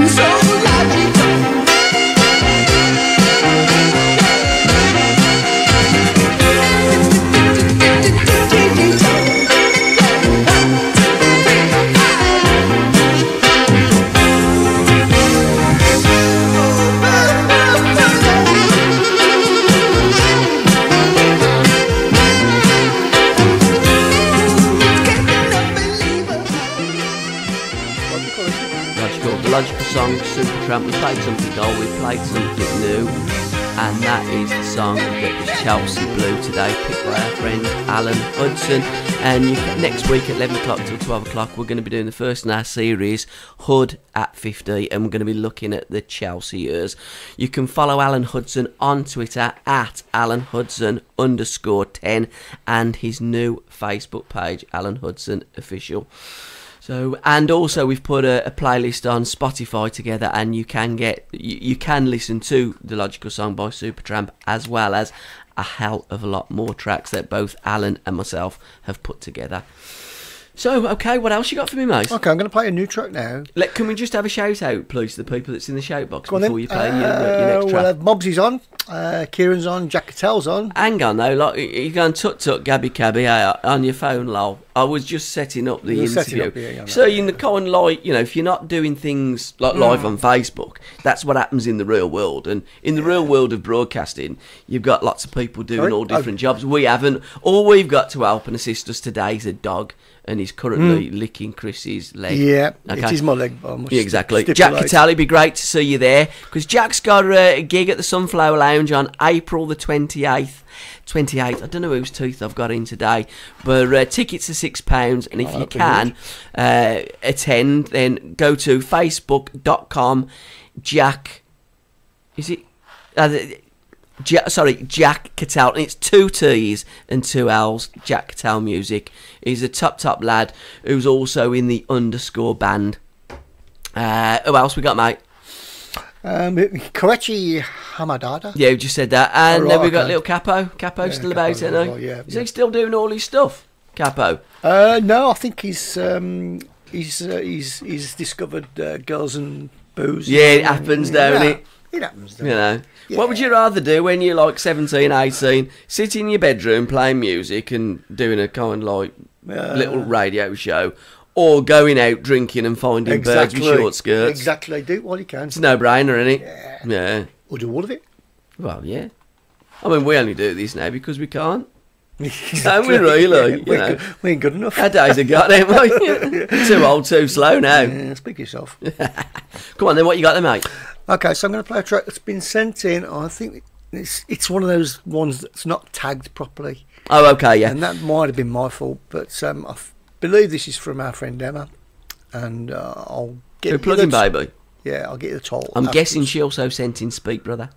[SPEAKER 6] so logical.
[SPEAKER 1] Logical. The Logical song, Supertramp. We played something old, we played something new. and that is the song that was Chelsea Blue today, picked by our friend Alan Hudson. And next week at 11 o'clock till 12 o'clock, we're going to be doing the first in our series, Hood at 50, and we're going to be looking at the Chelsea years. You can follow Alan Hudson on Twitter at AlanHudson_10 and his new Facebook page, Alan Hudson Official. So, and also we've put a playlist on Spotify together, and you can listen to The Logical Song by Supertramp, as well as a hell of a lot more tracks that both Alan and myself have put together. So, okay, what else you got for me, mate?
[SPEAKER 2] Okay, I'm going to play a new track now.
[SPEAKER 1] Can we just have a shout out, please, to the people that's in the shout box before you play your next track?
[SPEAKER 2] Well, Mobsy's on, Kieran's on, Jack Cattell's on.
[SPEAKER 1] Hang on, though, like, you're going tut Gabby Cabby on your phone, lol. I was just setting up the interview. So, you know, kind of like, you know, if you're not doing things like live on Facebook, that's what happens in the real world. And in the real world of broadcasting, you've got lots of people doing all different jobs. We haven't. All we've got to help and assist us today is a dog. And he's currently licking Chris's leg.
[SPEAKER 2] Yeah,
[SPEAKER 1] okay.
[SPEAKER 2] It is my leg.
[SPEAKER 1] Yeah, exactly. Jack Cattell, it'd be great to see you there, because Jack's got a gig at the Sunflower Lounge on April the 28th. I don't know whose teeth I've got in today, but tickets are £6, and if you can attend, then go to facebook.com Jack. Is it? Jack Cattell, and it's 2 T's and 2 L's. Jack Cattell Music. He's a top lad who's also in the Underscore band. Who else we got, mate?
[SPEAKER 2] Koichi Hamadada.
[SPEAKER 1] Yeah, we just said that. And then we got little Capo. Capo's still about, isn't he?
[SPEAKER 2] Well, yeah,
[SPEAKER 1] Is he still doing all his stuff, Capo?
[SPEAKER 2] No, I think he's discovered girls and booze.
[SPEAKER 1] Yeah, it happens, don't it?
[SPEAKER 2] It happens,
[SPEAKER 1] you know. Yeah. What would you rather do when you're like 17, 18, sit in your bedroom playing music and doing a kind of like little radio show, or going out drinking and finding birds with short skirts?
[SPEAKER 2] Exactly. Do it while you can.
[SPEAKER 1] It's a no-brainer, isn't it?
[SPEAKER 2] Yeah. Or do all of it.
[SPEAKER 1] Well, yeah. I mean, we only do this now because we can't.
[SPEAKER 2] Exactly.
[SPEAKER 1] Don't we really?
[SPEAKER 2] We ain't good enough.
[SPEAKER 1] Our days are gone, ain't we? Too old, too slow now.
[SPEAKER 2] Yeah, speak for yourself.
[SPEAKER 1] Come on then, what you got there, mate?
[SPEAKER 2] Okay, so I'm going to play a track that's been sent in. I think it's one of those ones that's not tagged properly.
[SPEAKER 1] Oh, okay, yeah.
[SPEAKER 2] And that might have been my fault, but I believe this is from our friend Emma, and I'll get
[SPEAKER 1] you plug-in baby.
[SPEAKER 2] Yeah, I'll get you the toll.
[SPEAKER 1] I'm guessing she also sent in Speak Brother.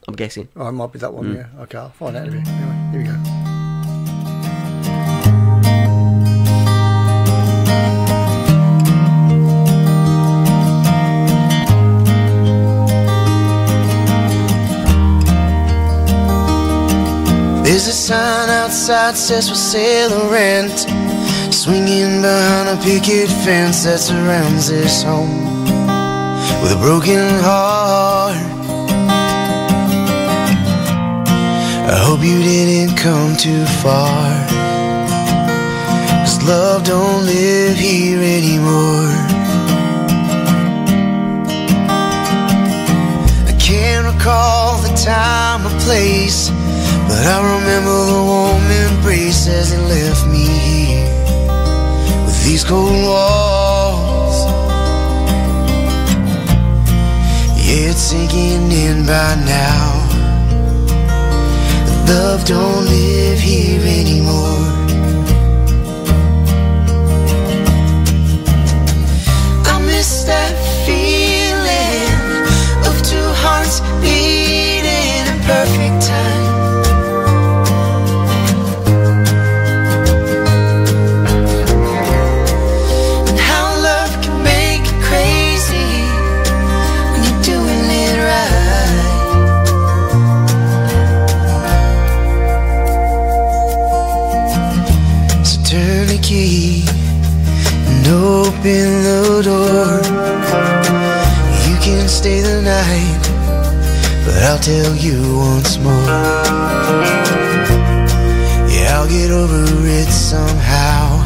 [SPEAKER 1] I'm guessing.
[SPEAKER 2] Oh, it might be that one. Yeah. Okay, I'll find out of it. Anyway, here we go.
[SPEAKER 7] There's a sign outside says for sale or rent, swinging behind a picket fence that surrounds this home with a broken heart. I hope you didn't come too far, 'cause love don't live here anymore. I can't recall the time or place, but I remember the warm embrace as it left me here with these cold walls. Yeah, it's sinking in by now. Love don't live here anymore. I miss that feeling of two hearts beating in perfect time. And open the door. You can stay the night, but I'll tell you once more. Yeah, I'll get over it somehow,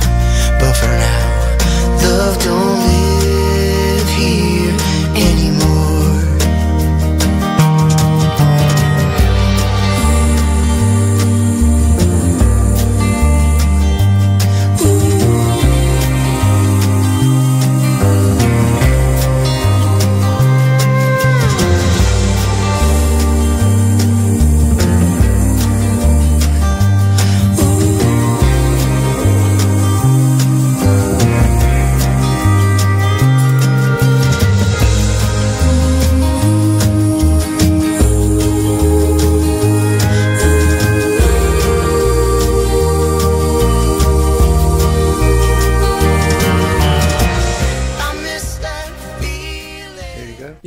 [SPEAKER 7] but for now, love don't live here anymore.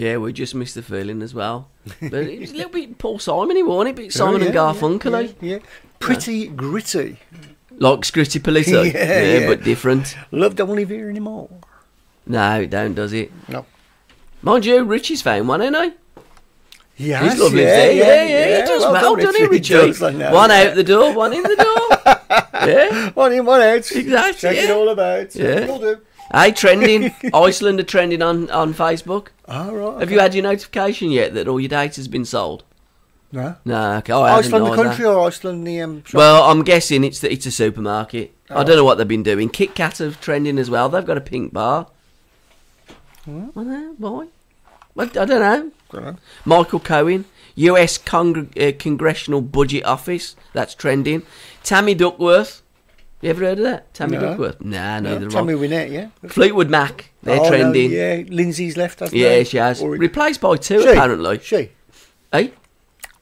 [SPEAKER 1] Yeah, we just missed the feeling as well. But it was a little bit Paul Simon-y, wasn't it? Bit Simon and Garfunkel-y.
[SPEAKER 2] Yeah. Pretty gritty.
[SPEAKER 1] Like Scritti Politti.
[SPEAKER 2] Yeah.
[SPEAKER 1] But different.
[SPEAKER 2] Love don't live here anymore.
[SPEAKER 1] No, it don't, does it?
[SPEAKER 2] No.
[SPEAKER 1] Mind you, Richie's found one, ain't he?
[SPEAKER 2] Yes,
[SPEAKER 1] He's lovely. Yeah, he does well, doesn't he, Richie?
[SPEAKER 2] Does, I know,
[SPEAKER 1] one out the door, one in the door. Yeah.
[SPEAKER 2] One in, one out.
[SPEAKER 1] Exactly.
[SPEAKER 2] Check it all about.
[SPEAKER 1] Yeah.
[SPEAKER 2] You'll do.
[SPEAKER 1] Hey, trending. Iceland are trending on Facebook.
[SPEAKER 2] Oh, right.
[SPEAKER 1] Have you had your notification yet that all your data's been sold?
[SPEAKER 2] No.
[SPEAKER 1] No, okay. I haven't
[SPEAKER 2] Iceland the
[SPEAKER 1] either.
[SPEAKER 2] country or Iceland the shop?
[SPEAKER 1] Well, I'm guessing it's a supermarket. I don't know what they've been doing. Kit Kat are trending as well. They've got a pink bar. Why? I don't know. Michael Cohen, US Congressional Budget Office. That's trending. Tammy Duckworth. You ever heard of that? Tammy Duckworth? Nah, neither
[SPEAKER 2] Tammy
[SPEAKER 1] wrong.
[SPEAKER 2] Wynette, yeah.
[SPEAKER 1] Fleetwood Mac. They're trending.
[SPEAKER 2] No, yeah, Lindsay's left, hasn't
[SPEAKER 1] Yeah,
[SPEAKER 2] she?
[SPEAKER 1] she has.
[SPEAKER 2] Or
[SPEAKER 1] Replaced by two,
[SPEAKER 2] she,
[SPEAKER 1] apparently.
[SPEAKER 2] She.
[SPEAKER 1] Hey?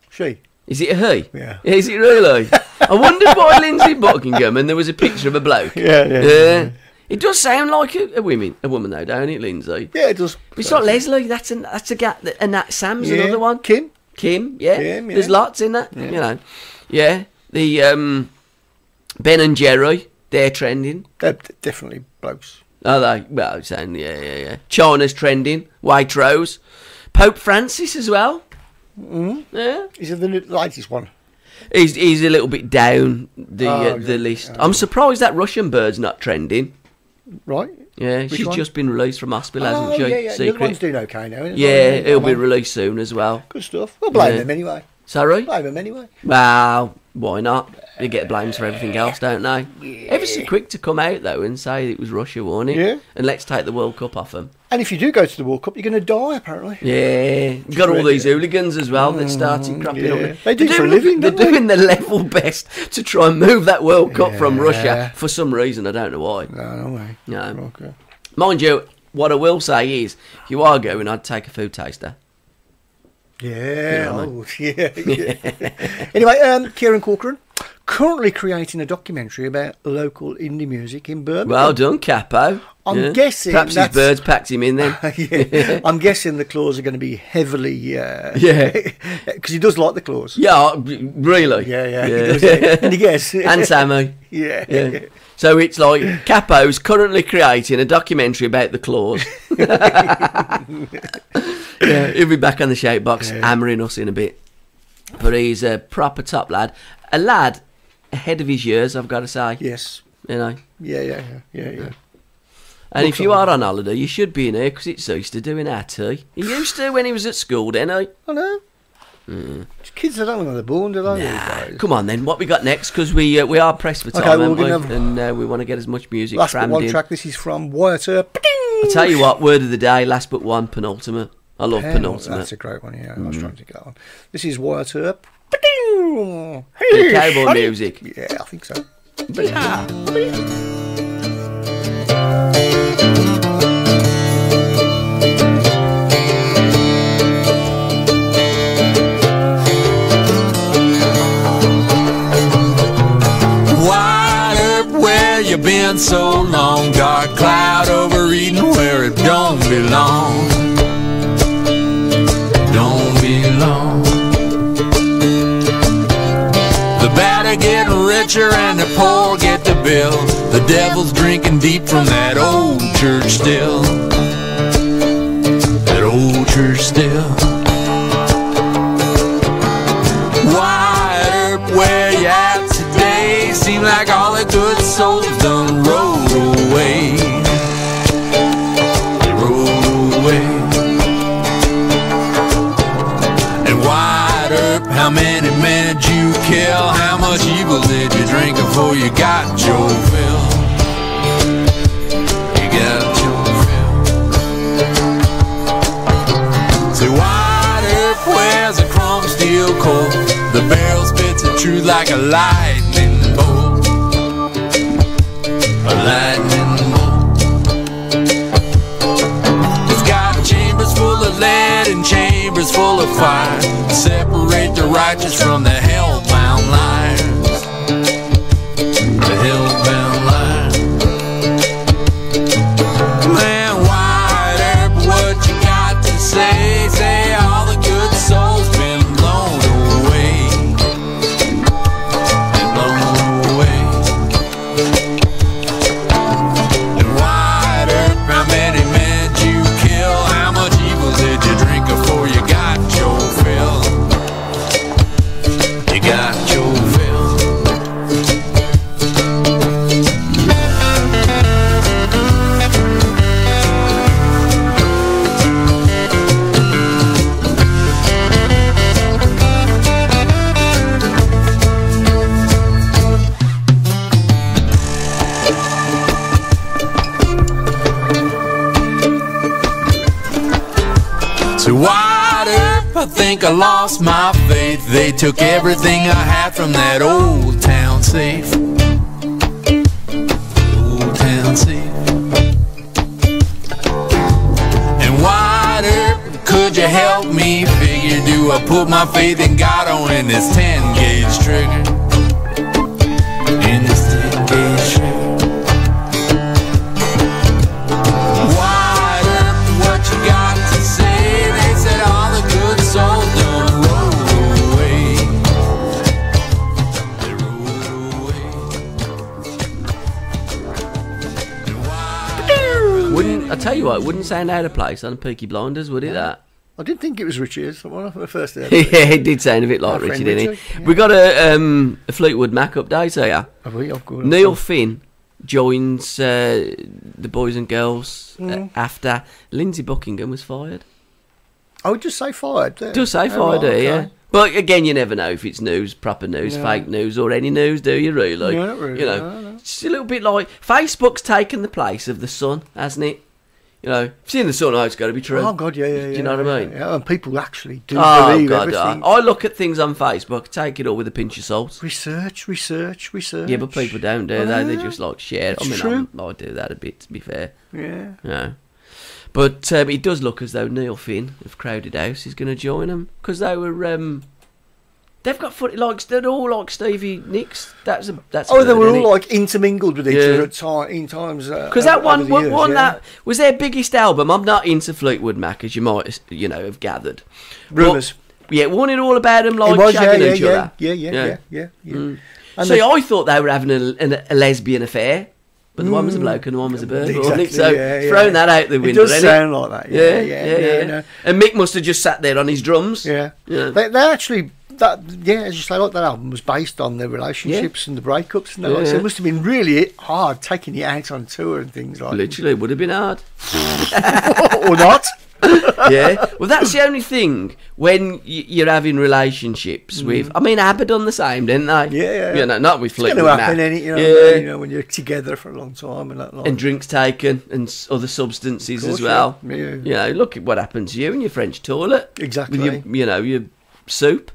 [SPEAKER 2] She.
[SPEAKER 1] Is it a he?
[SPEAKER 2] Yeah.
[SPEAKER 1] Is it really? I wondered why Lindsay Buckingham and there was a picture of a bloke.
[SPEAKER 2] Yeah.
[SPEAKER 1] It does sound like a woman though, don't it, Lindsay?
[SPEAKER 2] Yeah, it does.
[SPEAKER 1] It's not Leslie. That's a gap. And Nat Sam's another one.
[SPEAKER 2] Kim.
[SPEAKER 1] Yeah.
[SPEAKER 2] Kim, yeah.
[SPEAKER 1] There's lots in that. You know. Yeah. The Ben and Jerry. They're trending.
[SPEAKER 2] They're definitely blokes.
[SPEAKER 1] Are they? Well, saying yeah. China's trending. Waitrose. Pope Francis as well. Mm-hmm. Yeah.
[SPEAKER 2] Is it the latest one?
[SPEAKER 1] He's a little bit down the list. I'm surprised that Russian bird's not trending.
[SPEAKER 2] Right.
[SPEAKER 1] Yeah,
[SPEAKER 2] Which
[SPEAKER 1] she's
[SPEAKER 2] one?
[SPEAKER 1] just been released from hospital, hasn't she?
[SPEAKER 2] Yeah. The
[SPEAKER 1] Secret.
[SPEAKER 2] other one's doing okay now. Isn't it?
[SPEAKER 1] Yeah, it'll be released soon as well.
[SPEAKER 2] Good stuff. We'll blame them anyway.
[SPEAKER 1] Sorry?
[SPEAKER 2] Blame them anyway.
[SPEAKER 1] Well, why not? They get blamed for everything else, don't they? Yeah. Ever so quick to come out, though, and say it was Russia, wasn't it?
[SPEAKER 2] Yeah.
[SPEAKER 1] And let's take the World Cup off them.
[SPEAKER 2] And if you do go to the World Cup, you're going to die, apparently.
[SPEAKER 1] Yeah. You've got all these hooligans as well that started cropping up.
[SPEAKER 2] They do it for a living,
[SPEAKER 1] They're
[SPEAKER 2] don't they?
[SPEAKER 1] doing their level best to try and move that World Cup from Russia for some reason. I don't know why.
[SPEAKER 2] No way.
[SPEAKER 1] No.
[SPEAKER 2] Okay.
[SPEAKER 1] Mind you, what I will say is, if you are going, I'd take a food taster.
[SPEAKER 2] Yeah.
[SPEAKER 1] You know
[SPEAKER 2] yeah. Anyway, Kieran Corcoran, currently creating a documentary about local indie music in Birmingham.
[SPEAKER 1] Well done, Capo.
[SPEAKER 2] I'm guessing
[SPEAKER 1] perhaps his birds packed him in then.
[SPEAKER 2] Yeah, I'm guessing the claws are going to be heavily.
[SPEAKER 1] Yeah.
[SPEAKER 2] Because he does like the claws.
[SPEAKER 1] Yeah, really.
[SPEAKER 2] Yeah. He does, yeah. And he gets.
[SPEAKER 1] And Sammy.
[SPEAKER 2] Yeah.
[SPEAKER 1] So it's like Capo's currently creating a documentary about the claws. Yeah, he'll be back on the shape box hammering us in a bit. But he's a proper top lad. A lad ahead of his years, I've got to say.
[SPEAKER 2] Yes.
[SPEAKER 1] You know.
[SPEAKER 2] Yeah.
[SPEAKER 1] And if you are on holiday, you should be in here because it's Easter doing our tea. He used to when he was at school, didn't he?
[SPEAKER 2] I know. Kids are don't know they're born, do they?
[SPEAKER 1] Nah. Come on then, what we got next? Because we are pressed for time, aren't we? And we want to get as much music
[SPEAKER 2] last
[SPEAKER 1] crammed
[SPEAKER 2] but one
[SPEAKER 1] in.
[SPEAKER 2] track. This is from Wyatt Earp.
[SPEAKER 1] I'll tell you what, word of the day, last but one, penultimate. I love penultimate.
[SPEAKER 2] That's a great one, yeah. I was trying to get on. This is Wyatt Earp.
[SPEAKER 1] Hey, cowboy music.
[SPEAKER 2] Yeah, I think so.
[SPEAKER 3] Wide up where you been so long, dark cloud over Eden where it don't belong. Don't belong. The bad are getting richer and the poor get the bill. The devil's drinking deep from that old church still. That old church still. Wide up where you at today, seem like all the good souls done rolled away. They rolled away. And wide up, how many men did you kill? How much evil did you drink before you got your fill? You got your fill. So wide up, where's a chrome steel cold? The barrel spits the truth like a lightning bolt. A lightning bolt. It's got chambers full of lead and chambers full of fire. Separate the righteous from the hellbound liars. The hellbound liars. Man, wide up, what you got to say?
[SPEAKER 8] So wide earth, I think I lost my faith. They took everything I had from that old town safe. Old town safe. And wide earth, could you help me figure? Do I put my faith in God or in this 10-gauge trigger? In this 10-gauge trigger. Wide earth, what you got to say? They said all the good souls don't roll away. They roll away.
[SPEAKER 1] Wouldn't I tell you what? It wouldn't sound out of place on Peaky Blinders, would it? That.
[SPEAKER 2] I didn't think it was Richard when I first heard it.
[SPEAKER 1] Yeah, it did sound a bit like
[SPEAKER 2] Our
[SPEAKER 1] Richie,
[SPEAKER 2] friend
[SPEAKER 1] didn't
[SPEAKER 2] Richie,
[SPEAKER 1] it?
[SPEAKER 2] yeah.
[SPEAKER 1] We got a Fleetwood Mac update here.
[SPEAKER 2] Have we? Of course.
[SPEAKER 1] Neil Finn joins the boys and girls after Lindsay Buckingham was fired.
[SPEAKER 2] I would just say fired. There.
[SPEAKER 1] Just say
[SPEAKER 2] Oh,
[SPEAKER 1] fired,
[SPEAKER 2] right, okay.
[SPEAKER 1] yeah. But again, you never know if it's news, proper news,
[SPEAKER 2] No.
[SPEAKER 1] fake news, or any news, do you really?
[SPEAKER 2] No, not really,
[SPEAKER 1] You know,
[SPEAKER 2] no.
[SPEAKER 1] it's a little bit like Facebook's taken the place of the Sun, hasn't it? You know, if it's in the Sun, it's got to be true.
[SPEAKER 2] Oh God, yeah.
[SPEAKER 1] Do you know what I mean?
[SPEAKER 2] Yeah, and people actually do
[SPEAKER 1] Oh
[SPEAKER 2] believe
[SPEAKER 1] God!
[SPEAKER 2] everything.
[SPEAKER 1] I look at things on Facebook, take it all with a pinch of salt.
[SPEAKER 2] Research.
[SPEAKER 1] Yeah, but people don't do they? They just like share.
[SPEAKER 2] It's
[SPEAKER 1] I mean,
[SPEAKER 2] true.
[SPEAKER 1] I do that a bit, to be fair.
[SPEAKER 2] Yeah.
[SPEAKER 1] Yeah. But it does look as though Neil Finn of Crowded House is going to join them because they were. They've got footy like they're all like Stevie Nicks. That's
[SPEAKER 2] Oh, they
[SPEAKER 1] good,
[SPEAKER 2] were
[SPEAKER 1] isn't
[SPEAKER 2] all
[SPEAKER 1] it?
[SPEAKER 2] like intermingled with each
[SPEAKER 1] Yeah.
[SPEAKER 2] other in times.
[SPEAKER 1] Because that one,
[SPEAKER 2] over the years, yeah.
[SPEAKER 1] that was their biggest album. I'm not into Fleetwood Mac, as you might, have gathered.
[SPEAKER 2] Rumours.
[SPEAKER 1] But, yeah, wasn't it all about them like
[SPEAKER 2] It was,
[SPEAKER 1] shagging each other?
[SPEAKER 2] yeah.
[SPEAKER 1] Mm.
[SPEAKER 2] And
[SPEAKER 1] See, I thought they were having a lesbian affair, but the one was a bloke and the one was a bird. wasn't it?
[SPEAKER 2] Exactly,
[SPEAKER 1] So
[SPEAKER 2] yeah.
[SPEAKER 1] throwing that out the
[SPEAKER 2] It
[SPEAKER 1] window.
[SPEAKER 2] does
[SPEAKER 1] innit?
[SPEAKER 2] sound like that. Yeah. No.
[SPEAKER 1] And Mick must have just sat there on his drums.
[SPEAKER 2] Yeah.
[SPEAKER 1] Yeah.
[SPEAKER 2] They actually, as you say, like that album was based on their relationships and the breakups and that.
[SPEAKER 1] Yeah.
[SPEAKER 2] So it must have been really hard taking it out on tour and things like
[SPEAKER 1] Literally, it would have been hard.
[SPEAKER 2] or not.
[SPEAKER 1] Yeah. Well, that's the only thing when you're having relationships with. I mean, ABBA done the same, didn't they?
[SPEAKER 2] Yeah.
[SPEAKER 1] You know, not with
[SPEAKER 2] It's going
[SPEAKER 1] Fleetwood
[SPEAKER 2] to
[SPEAKER 1] Mac.
[SPEAKER 2] happen, ain't it?
[SPEAKER 1] Yeah.
[SPEAKER 2] You know, when you're together for a long time and that. Like.
[SPEAKER 1] And drinks taken and other substances
[SPEAKER 2] Of course,
[SPEAKER 1] as well.
[SPEAKER 2] yeah. Yeah.
[SPEAKER 1] You know, look at what happened to you in your French toilet.
[SPEAKER 2] Exactly.
[SPEAKER 1] With your soup.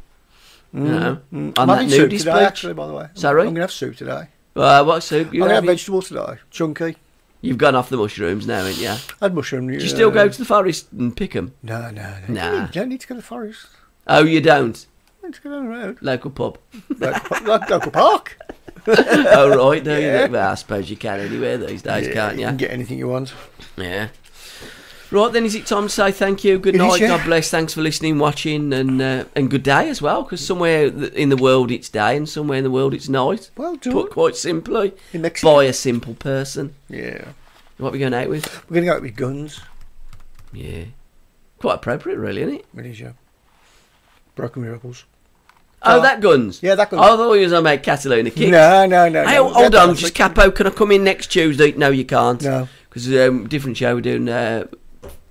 [SPEAKER 1] You know, on
[SPEAKER 2] I'm
[SPEAKER 1] that
[SPEAKER 2] having soup
[SPEAKER 1] nudist
[SPEAKER 2] today,
[SPEAKER 1] beach.
[SPEAKER 2] actually, by the way.
[SPEAKER 1] Sorry?
[SPEAKER 2] I'm going to have soup today.
[SPEAKER 1] What soup?
[SPEAKER 2] I'm going to have vegetables today. Chunky.
[SPEAKER 1] You've gone off the mushrooms now, haven't you?
[SPEAKER 2] I had mushroom.
[SPEAKER 1] Do you still go to the forest and pick them?
[SPEAKER 2] No.
[SPEAKER 1] Nah.
[SPEAKER 2] You don't need to go to the forest.
[SPEAKER 1] Oh, you don't?
[SPEAKER 2] You need to go down the road.
[SPEAKER 1] Local pub.
[SPEAKER 2] Local park.
[SPEAKER 1] Oh, right, no,
[SPEAKER 2] Yeah.
[SPEAKER 1] well, I suppose you can anywhere these days, can't
[SPEAKER 2] You
[SPEAKER 1] you?
[SPEAKER 2] can get anything you want.
[SPEAKER 1] Yeah. Right, then is it time to say thank you, good
[SPEAKER 2] It is,
[SPEAKER 1] night,
[SPEAKER 2] yeah.
[SPEAKER 1] God bless, thanks for listening, watching, and good day as well, because somewhere in the world it's day and somewhere in the world it's night.
[SPEAKER 2] Well done.
[SPEAKER 1] Put quite simply,
[SPEAKER 2] In Mexico.
[SPEAKER 1] by a simple person.
[SPEAKER 2] Yeah.
[SPEAKER 1] What are we going out with?
[SPEAKER 2] We're going to go out with guns.
[SPEAKER 1] Yeah. Quite appropriate, really, isn't it?
[SPEAKER 2] It is, yeah. Broken Miracles.
[SPEAKER 1] Oh, that guns?
[SPEAKER 2] Yeah, that guns.
[SPEAKER 1] I thought you was on make Catalina Kicks.
[SPEAKER 2] No.
[SPEAKER 1] Hey, hold on, just Capo, can I come in next Tuesday? No, you can't.
[SPEAKER 2] No.
[SPEAKER 1] Because different show, we're doing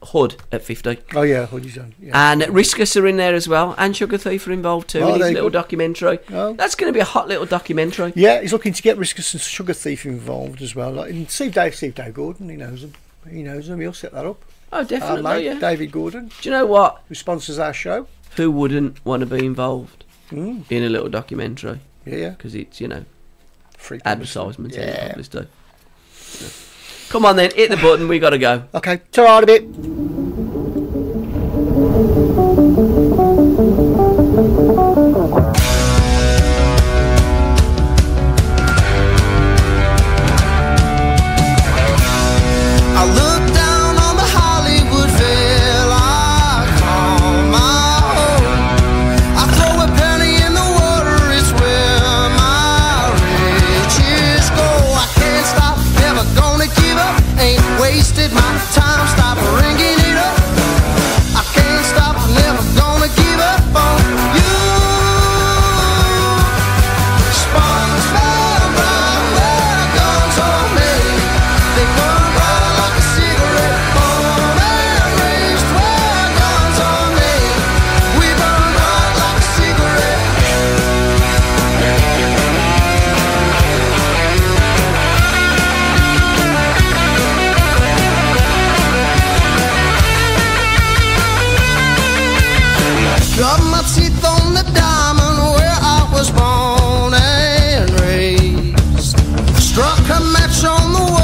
[SPEAKER 1] Hood at 50.
[SPEAKER 2] Oh, yeah, Hoodie's done. Yeah.
[SPEAKER 1] And Riskus are in there as well, and Sugar Thief are involved too
[SPEAKER 2] Oh,
[SPEAKER 1] in his
[SPEAKER 2] there you
[SPEAKER 1] little
[SPEAKER 2] go.
[SPEAKER 1] documentary.
[SPEAKER 2] Oh.
[SPEAKER 1] That's going to be a hot little documentary.
[SPEAKER 2] Yeah, he's looking to get Riskus and Sugar Thief involved as well. Like, and Steve Dave Gordon, he knows them. He'll set that up.
[SPEAKER 1] Oh,
[SPEAKER 2] Our
[SPEAKER 1] definitely,
[SPEAKER 2] mate,
[SPEAKER 1] yeah.
[SPEAKER 2] David Gordon,
[SPEAKER 1] Do you know what?
[SPEAKER 2] who sponsors our show.
[SPEAKER 1] Who wouldn't want to be involved
[SPEAKER 2] Mm.
[SPEAKER 1] in a little documentary?
[SPEAKER 2] Yeah.
[SPEAKER 1] Because it's,
[SPEAKER 2] Free
[SPEAKER 1] advertisement.
[SPEAKER 2] Yeah.
[SPEAKER 1] Yeah. Come on then, hit the button, we got to go.
[SPEAKER 2] Okay, ta-ra a bit.
[SPEAKER 3] I look down on the Hollywood Vale I call my home. I throw a penny in the water, it's where my riches go. I can't stop, never gonna give up. Ain't wasted my time, stop ringing it up. I can't stop, never gonna
[SPEAKER 7] teeth on the diamond where I was born and raised. Struck a match on the